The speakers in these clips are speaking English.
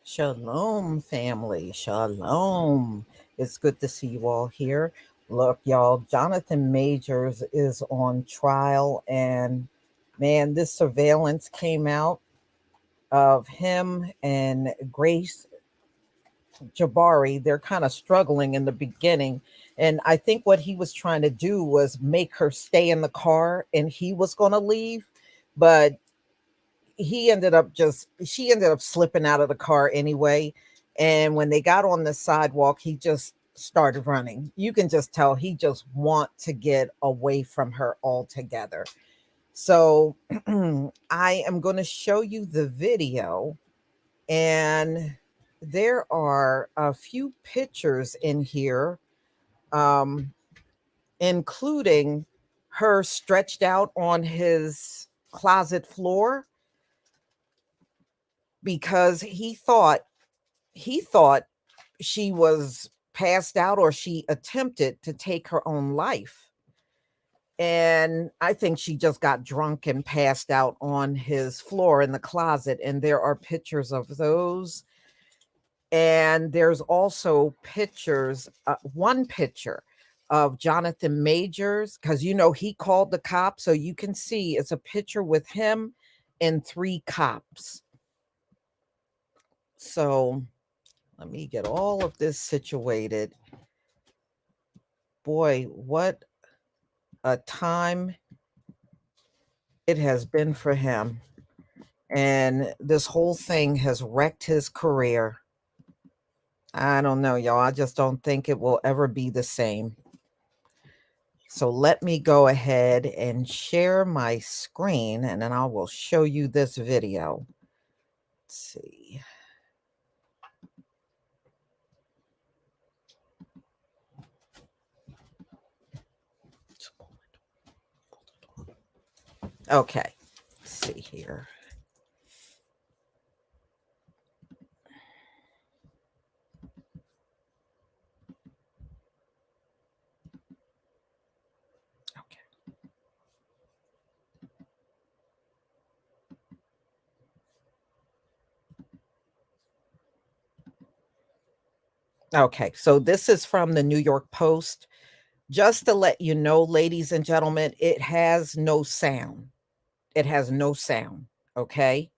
Shalom, family. Shalom. It's good to see you all here. Look, y'all, Jonathan Majors is on trial, and man, this surveillance came out of him and Grace Jabbari. They're kind of struggling in the beginning. And I think what he was trying to do was make her stay in the car and he was going to leave. But she ended up slipping out of the car anyway. And when they got on the sidewalk, he just started running. You can just tell he just want to get away from her altogether. So I am going to show you the video, and there are a few pictures in here, um, including her stretched out on his closet floor because he thought she was passed out or she attempted to take her own life. And I think she just got drunk and passed out on his floor in the closet. And there are pictures of those. And there's also pictures, one picture of Jonathan Majors, because he called the cops. So you can see it's a picture with him and 3 cops. So let me get all of this situated. Boy, what a time it has been for him. And this whole thing has wrecked his career. I don't know, y'all. I just don't think it will ever be the same. So let me go ahead and share my screen, and then I will show you this video. Let's see. Okay, let's see here. Okay, so this is from the New York Post. Just to let you know, ladies and gentlemen, it has no sound. It has no sound. Okay.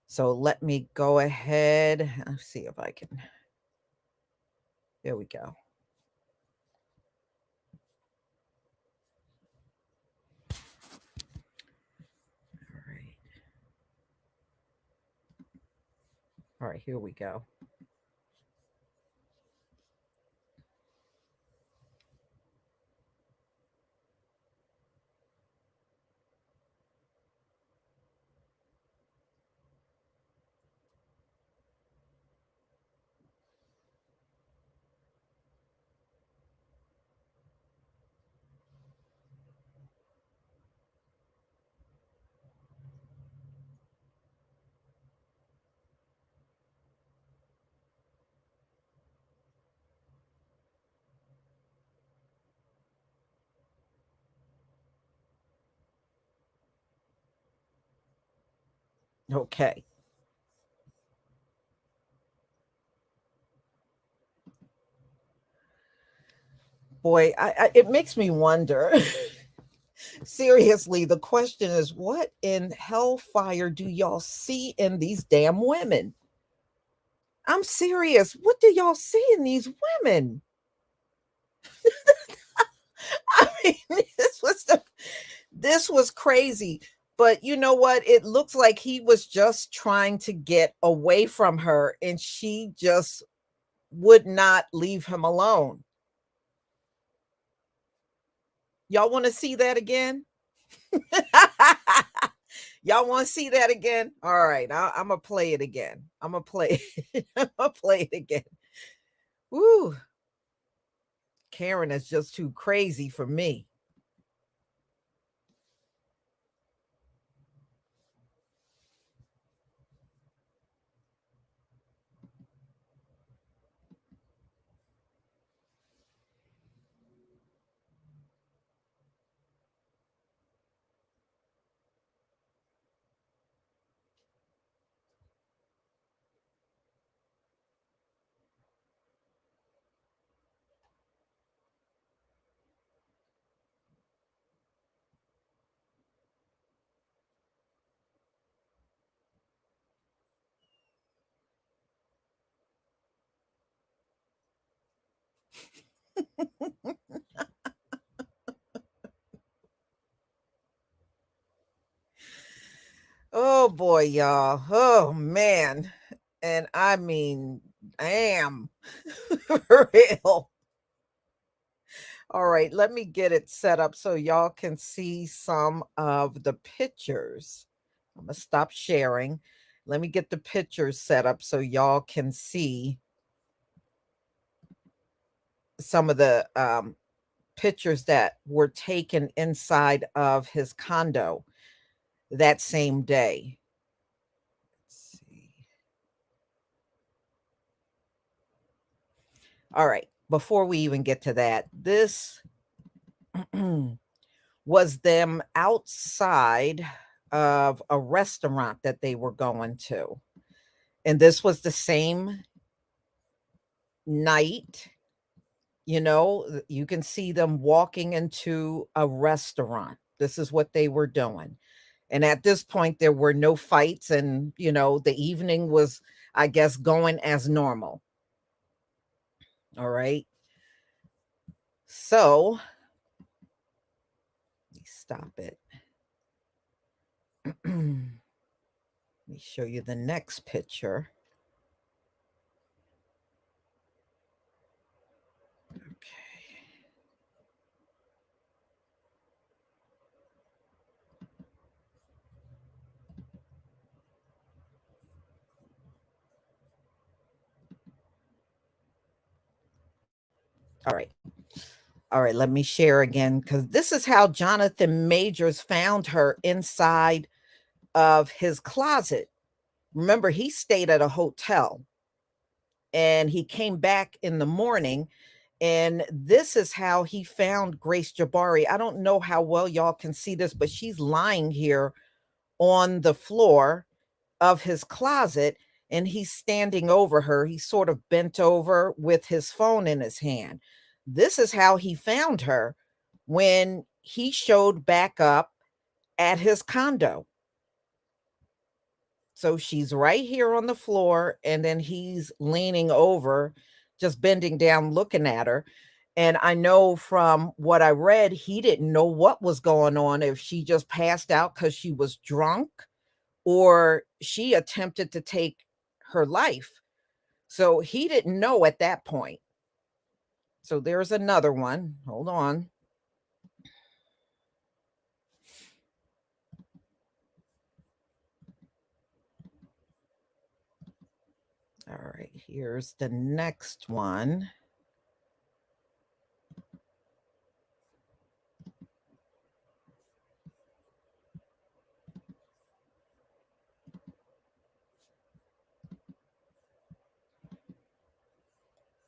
So let me go ahead. Let's see if I can. There we go. All right. All right, here we go. Okay. Boy, it makes me wonder. Seriously, the question is, what in hellfire do y'all see in these damn women? I'm serious. What do y'all see in these women? I mean, this was crazy. But you know what? It looks like he was just trying to get away from her and she just would not leave him alone. Y'all want to see that again? Y'all want to see that again? All right, I'm gonna play it again. I'm gonna play. I'm gonna play it again. Woo! Karen is just too crazy for me. Oh boy, y'all. Oh man. And I mean, damn. For real. All right, let me get it set up so y'all can see some of the pictures. I'm gonna stop sharing. Let me get the pictures set up so y'all can see some of the pictures that were taken inside of his condo that same day. Let's see. All right, before we even get to that, this was them outside of a restaurant that they were going to. And this was the same night, you can see them walking into a restaurant. This is what they were doing. And at this point, there were no fights, and, the evening was, I guess, going as normal. All right. So, let me stop it. Let me show you the next picture. Okay. All right. All right, let me share again because this is how Jonathan Majors found her inside of his closet. Remember, he stayed at a hotel and he came back in the morning. And this is how he found Grace Jabbari. I don't know how well y'all can see this, but she's lying here on the floor of his closet and he's standing over her. He's sort of bent over with his phone in his hand. This is how he found her when he showed back up at his condo. So she's right here on the floor, and then he's leaning over, just bending down, looking at her. And I know from what I read, he didn't know what was going on, if she just passed out because she was drunk or she attempted to take her life. So he didn't know at that point. So there's another one. Hold on. All right, here's the next one.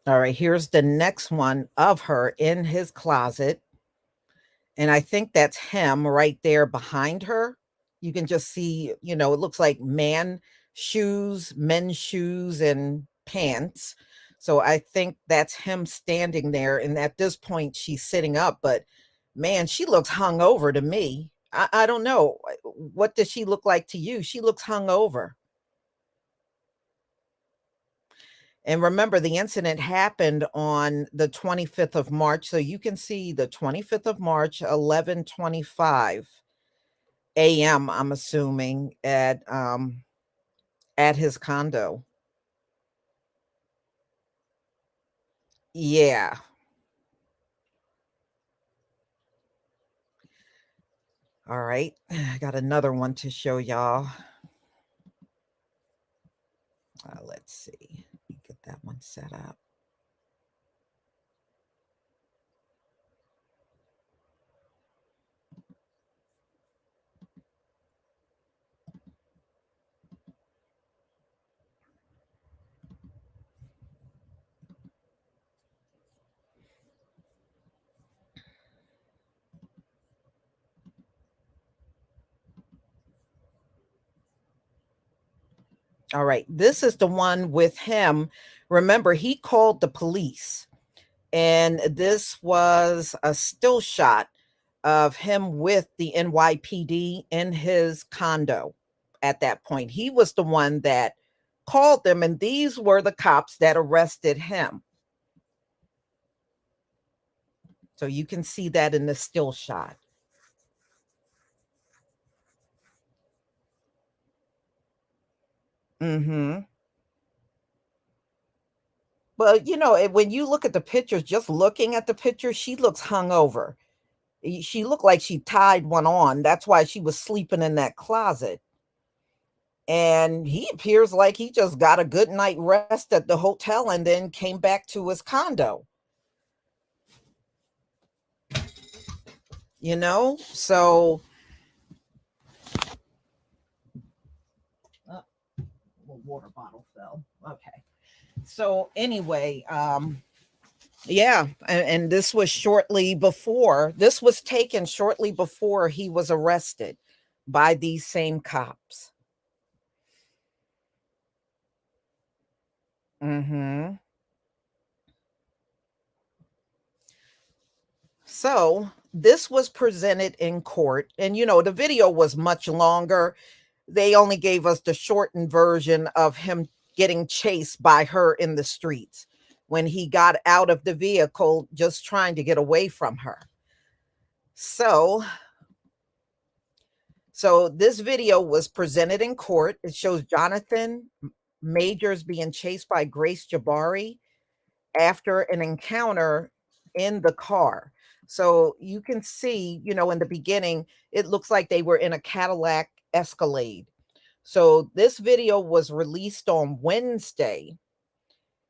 All right, here's the next one of her in his closet. And I think that's him right there behind her. You can just see, it looks like men's shoes, and pants. So I think that's him standing there. And at this point, she's sitting up, but man, she looks hungover to me. I don't know. What does she look like to you? She looks hungover. And remember, the incident happened on the 25th of March. So you can see the 25th of March, 11:25 AM, I'm assuming, at his condo. Yeah. All right. I got another one to show y'all. Let's see. Let me get that one set up. All right. This is the one with him. Remember, he called the police, and this was a still shot of him with the NYPD in his condo at that point. He was the one that called them, and these were the cops that arrested him. So you can see that in the still shot. Mhm. Well, when you look at the pictures, just looking at the picture, she looks hungover. She looked like she tied one on. That's why she was sleeping in that closet. And he appears like he just got a good night rest at the hotel and then came back to his condo. So the water bottle fell. Okay. So anyway, yeah, and this was taken shortly before he was arrested by these same cops. Mhm. So, this was presented in court, and the video was much longer. They only gave us the shortened version of him getting chased by her in the streets when he got out of the vehicle just trying to get away from her. So, this video was presented in court. It shows Jonathan Majors being chased by Grace Jabbari after an encounter in the car. So you can see, in the beginning, it looks like they were in a Cadillac Escalade. So this video was released on Wednesday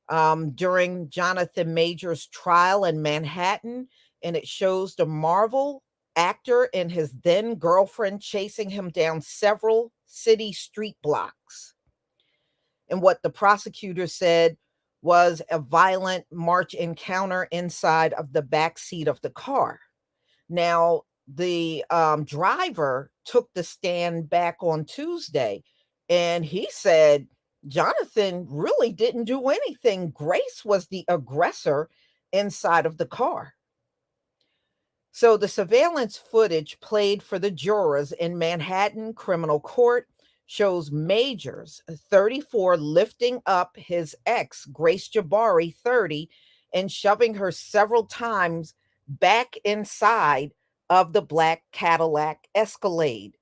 during Jonathan Major's trial in Manhattan, and it shows the Marvel actor and his then girlfriend chasing him down several city street blocks. And what the prosecutor said was a violent March encounter inside of the back seat of the car. Now, the driver took the stand back on Tuesday, and he said Jonathan really didn't do anything. Grace was the aggressor inside of the car. So the surveillance footage played for the jurors in Manhattan criminal court shows Majors, 34, lifting up his ex, Grace Jabbari, 30, and shoving her several times back inside of the black Cadillac Escalade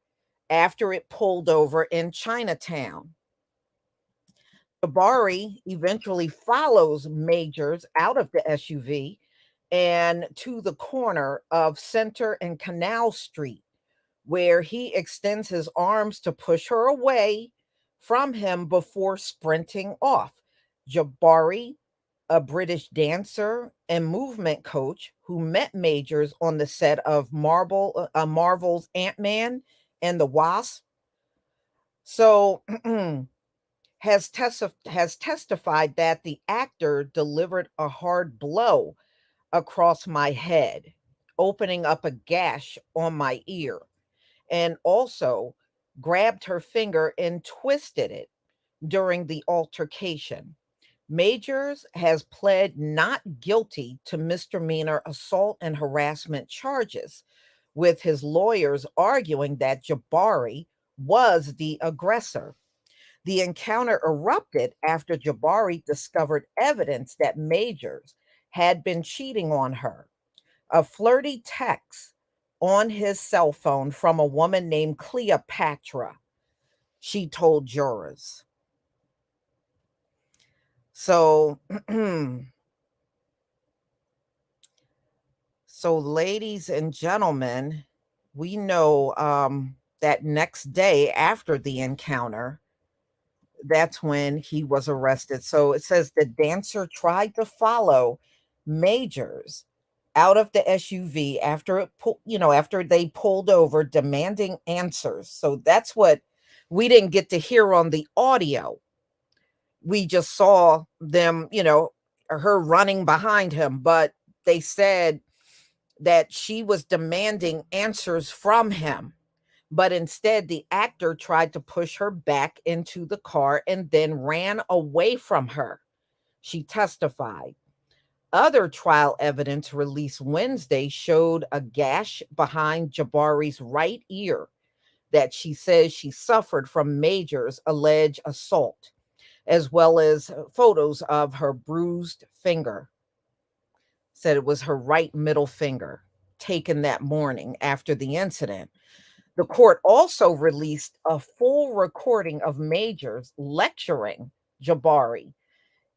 after it pulled over in Chinatown. Jabari eventually follows Majors out of the SUV and to the corner of Center and Canal Street, where he extends his arms to push her away from him before sprinting off. Jabari, a British dancer and movement coach who met Majors on the set of Marvel's Ant-Man and the Wasp, so has testified that the actor delivered a hard blow across my head, opening up a gash on my ear, and also grabbed her finger and twisted it during the altercation. Majors has pled not guilty to misdemeanor assault and harassment charges, with his lawyers arguing that Jabari was the aggressor. The encounter erupted after Jabari discovered evidence that Majors had been cheating on her. A flirty text on his cell phone from a woman named Cleopatra, she told jurors. So, so ladies and gentlemen, we know that next day after the encounter, that's when he was arrested. So it says the dancer tried to follow Majors out of the SUV after after they pulled over demanding answers. So that's what we didn't get to hear on the audio. We just saw them, her running behind him, but they said that she was demanding answers from him. But instead, the actor tried to push her back into the car and then ran away from her. She testified. Other trial evidence released Wednesday showed a gash behind Jabari's right ear that she says she suffered from Major's alleged assault, as well as photos of her bruised finger. Said it was her right middle finger taken that morning after the incident. The court also released a full recording of Majors lecturing Jabbari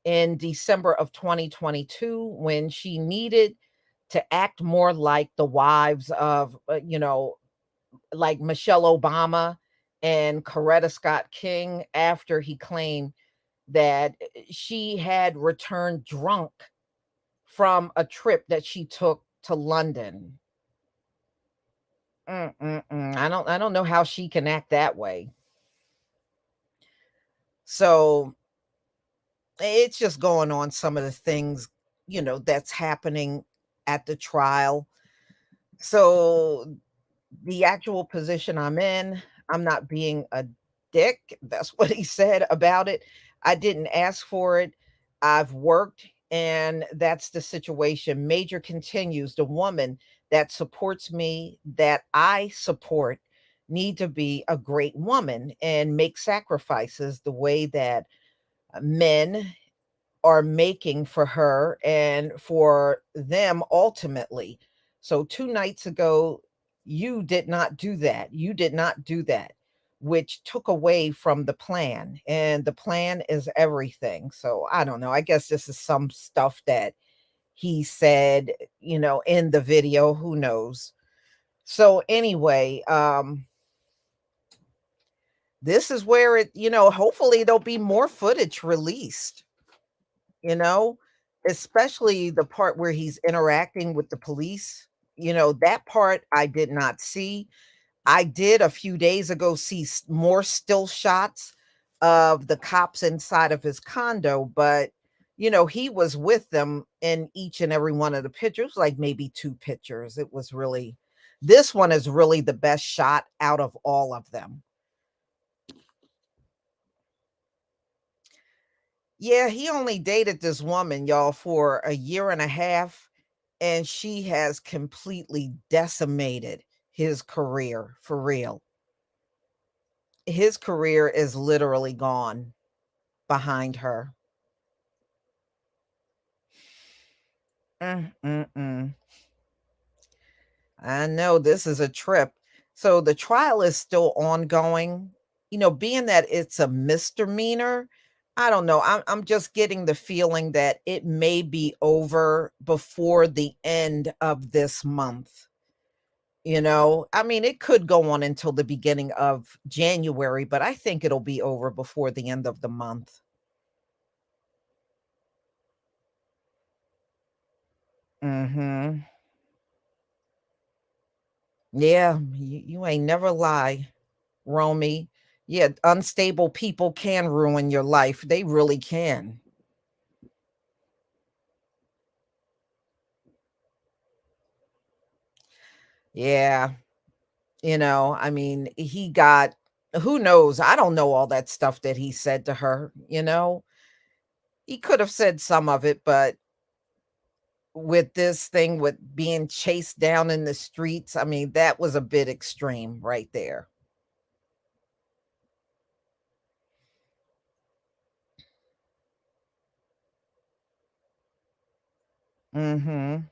in December of 2022 when she needed to act more like the wives of, like Michelle Obama and Coretta Scott King after he claimed that she had returned drunk from a trip that she took to London. I don't know how she can act that way. So it's just going on some of the things, that's happening at the trial. So the actual position I'm in, I'm not being a dick. That's what he said about it. I didn't ask for it. I've worked, and that's the situation. Major continues, the woman that supports me, that I support, need to be a great woman and make sacrifices the way that men are making for her and for them ultimately. So 2 nights ago, you did not do that. You did not do that, which took away from the plan, and the plan is everything. So I don't know. I guess this is some stuff that he said, in the video, who knows. So anyway, this is where hopefully there'll be more footage released, you know, especially the part where he's interacting with the police. That part I did not see. I did a few days ago see more still shots of the cops inside of his condo, but he was with them in each and every one of the pictures, like maybe two pictures. It was really, this one is really the best shot out of all of them. Yeah, he only dated this woman, y'all, for a year and a half, and she has completely decimated his career for real. His career is literally gone behind her. Mm, mm, mm. I know this is a trip. So the trial is still ongoing. Being that it's a misdemeanor, I don't know. I'm just getting the feeling that it may be over before the end of this month. You know, I mean, it could go on until the beginning of January, but I think it'll be over before the end of the month. Mhm. Yeah, you ain't never lie, Romy. Yeah, unstable people can ruin your life. They really can. Yeah. I mean, he got who knows? I don't know all that stuff that he said to her, you know? He could have said some of it, but with this thing with being chased down in the streets, I mean, that was a bit extreme right there. Mhm.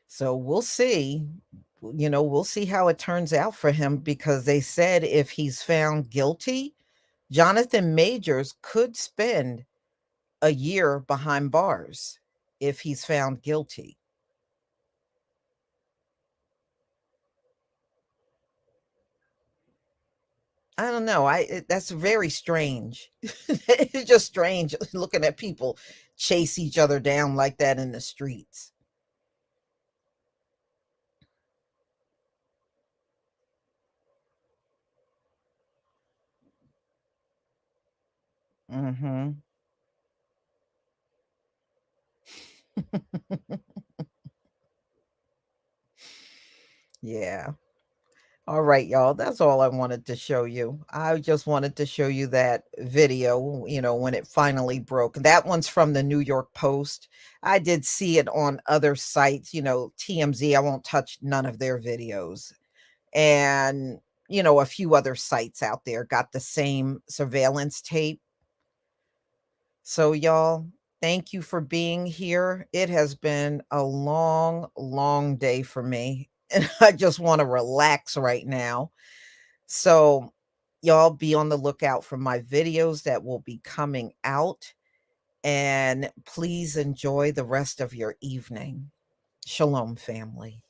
So we'll see. We'll see how it turns out for him because they said if he's found guilty, Jonathan Majors could spend a year behind bars if he's found guilty. I don't know. That's very strange. It's just strange looking at people chase each other down like that in the streets. Mhm. Yeah. All right, y'all. That's all I wanted to show you. I just wanted to show you that video, when it finally broke. That one's from the New York Post. I did see it on other sites, TMZ. I won't touch none of their videos. And, a few other sites out there got the same surveillance tape. So, y'all, thank you for being here. It has been a long, long day for me. And I just want to relax right now. So, y'all be on the lookout for my videos that will be coming out. And please enjoy the rest of your evening. Shalom, family.